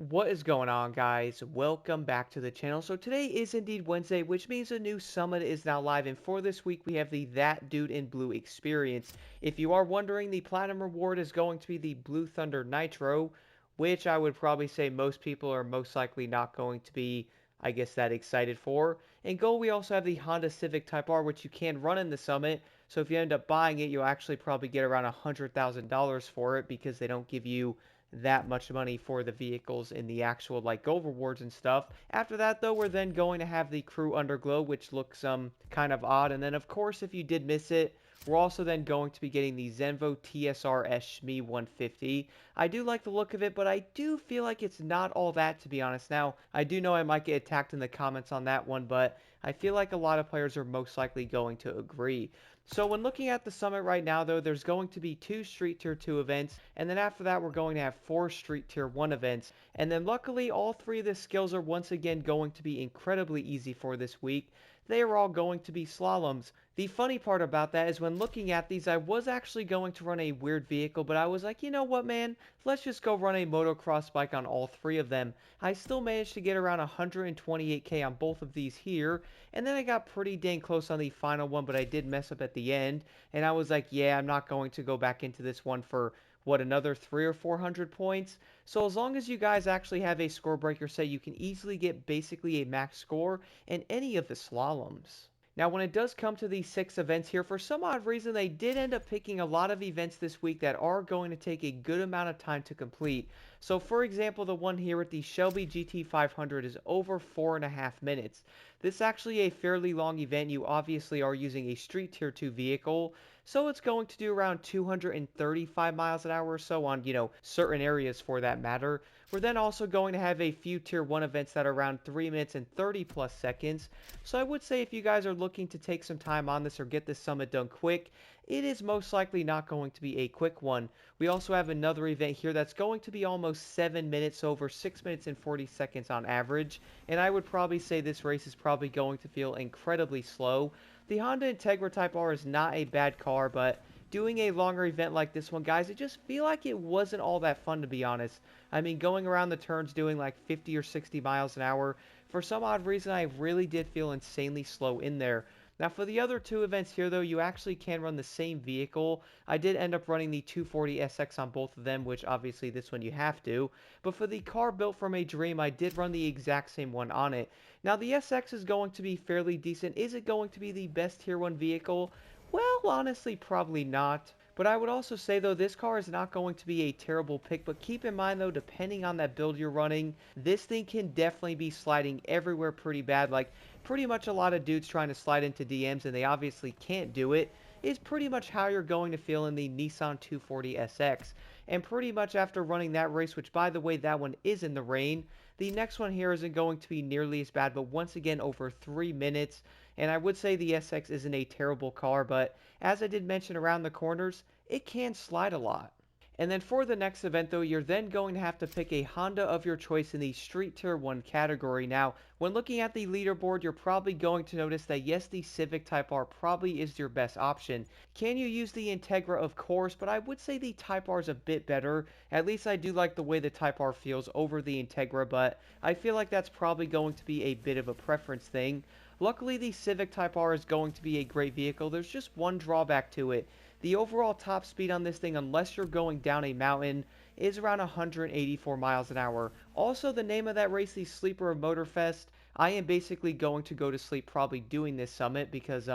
What is going on, guys? Welcome back to the channel. So today is indeed Wednesday, which means a new summit is now live, and for this week we have the That Dude in Blue experience. If you are wondering, the platinum reward is going to be the Blue Thunder Nitro, which I would probably say most people are most likely not going to be, I guess, that excited for. In gold, we also have the Honda Civic Type R, which you can run in the summit. So if you end up buying it, you'll actually probably get around $100,000 for it because they don't give you that much money for the vehicles in the actual like gold rewards and stuff. After that though, we're then going to have the crew underglow, which looks kind of odd. And then of course, if you did miss it, we're also then going to be getting the Zenvo TSR-S Shmee 150. I do like the look of it, but I do feel like it's not all that, to be honest. Now, I do know I might get attacked in the comments on that one, but I feel like a lot of players are most likely going to agree. So when looking at the summit right now, though, there's going to be 2 Street Tier 2 events, and then after that, we're going to have 4 Street Tier 1 events. And then luckily, all 3 of the skills are once again going to be incredibly easy for this week. They are all going to be slaloms. The funny part about that is when looking at these, I was actually going to run a weird vehicle, but I was like, you know what, man? Let's just go run a motocross bike on all 3 of them. I still managed to get around 128k on both of these here, and then I got pretty dang close on the final one, but I did mess up at the end, and I was like, yeah, I'm not going to go back into this one for, what, another 3 or 400 points? So as long as you guys actually have a score breaker set, you can easily get basically a max score in any of the slaloms. Now, when it does come to these 6 events here, for some odd reason, they did end up picking a lot of events this week that are going to take a good amount of time to complete. So, for example, the one here at the Shelby GT500 is over 4.5 minutes. This is actually a fairly long event. You obviously are using a Street Tier 2 vehicle, so it's going to do around 235 miles an hour or so on, certain areas for that matter. We're then also going to have a few Tier 1 events that are around 3 minutes and 30 plus seconds. So I would say if you guys are looking to take some time on this or get this summit done quick, it is most likely not going to be a quick one. We also have another event here that's going to be almost 7 minutes, over 6 minutes and 40 seconds on average. And I would probably say this race is probably going to feel incredibly slow. The Honda Integra Type R is not a bad car, but doing a longer event like this one, guys, I just feel like it wasn't all that fun, to be honest. I mean, going around the turns doing like 50 or 60 miles an hour, for some odd reason, I really did feel insanely slow in there. Now, for the other 2 events here, though, you actually can run the same vehicle. I did end up running the 240SX on both of them, which obviously this one you have to. But for the car built from a dream, I did run the exact same one on it. Now, the SX is going to be fairly decent. Is it going to be the best Tier 1 vehicle? Well, honestly, probably not. But I would also say, though, this car is not going to be a terrible pick. But keep in mind, though, depending on that build you're running, this thing can definitely be sliding everywhere pretty bad. Like, pretty much a lot of dudes trying to slide into DMs, and they obviously can't do it, is pretty much how you're going to feel in the Nissan 240SX. And pretty much after running that race, which, by the way, that one is in the rain, the next one here isn't going to be nearly as bad, but once again, over 3 minutes. And I would say the SX isn't a terrible car, but as I did mention around the corners, it can slide a lot. And then for the next event, though, you're then going to have to pick a Honda of your choice in the Street Tier 1 category. Now, when looking at the leaderboard, you're probably going to notice that, yes, the Civic Type R probably is your best option. Can you use the Integra? Of course, but I would say the Type R is a bit better. At least I do like the way the Type R feels over the Integra, but I feel like that's probably going to be a bit of a preference thing. Luckily, the Civic Type R is going to be a great vehicle. There's just one drawback to it. The overall top speed on this thing, unless you're going down a mountain, is around 184 miles an hour. Also, the name of that race, the Sleeper of Motorfest, I am basically going to go to sleep probably doing this summit because,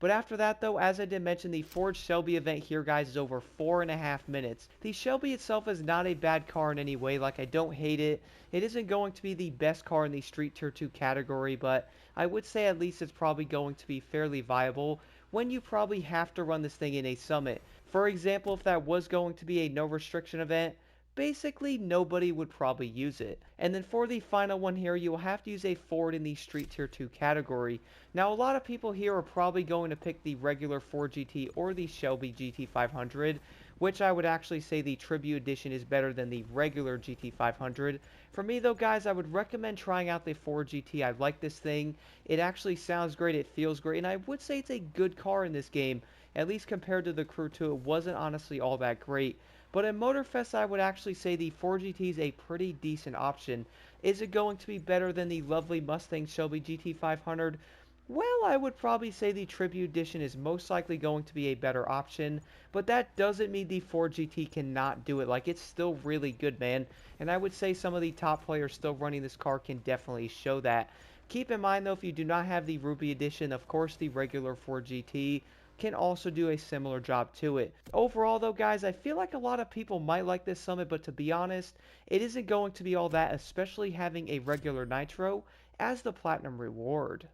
but after that though, as I did mention, the Ford Shelby event here, guys, is over 4.5 minutes. The Shelby itself is not a bad car in any way, like I don't hate it. It isn't going to be the best car in the Street Tier 2 category, but I would say at least it's probably going to be fairly viable when you probably have to run this thing in a summit. For example, if that was going to be a no restriction event, basically nobody would probably use it. And then for the final one here, you will have to use a Ford in the Street Tier 2 category. Now, a lot of people here are probably going to pick the regular Ford GT or the Shelby GT500, which I would actually say the Tribute Edition is better than the regular GT500. For me though, guys, I would recommend trying out the Ford GT. I like this thing. It actually sounds great, it feels great, and I would say it's a good car in this game. At least compared to the Crew 2, it wasn't honestly all that great. But in Motorfest, I would actually say the 4GT is a pretty decent option. Is it going to be better than the lovely Mustang Shelby GT500? Well, I would probably say the Tribute Edition is most likely going to be a better option, but that doesn't mean the 4GT cannot do it. Like, it's still really good, man, and I would say some of the top players still running this car can definitely show that. Keep in mind, though, if you do not have the Ruby Edition, of course, the regular 4GT can also do a similar job to it. Overall, though, guys, I feel like a lot of people might like this Summit, but to be honest, it isn't going to be all that, especially having a regular Nitro as the Platinum reward.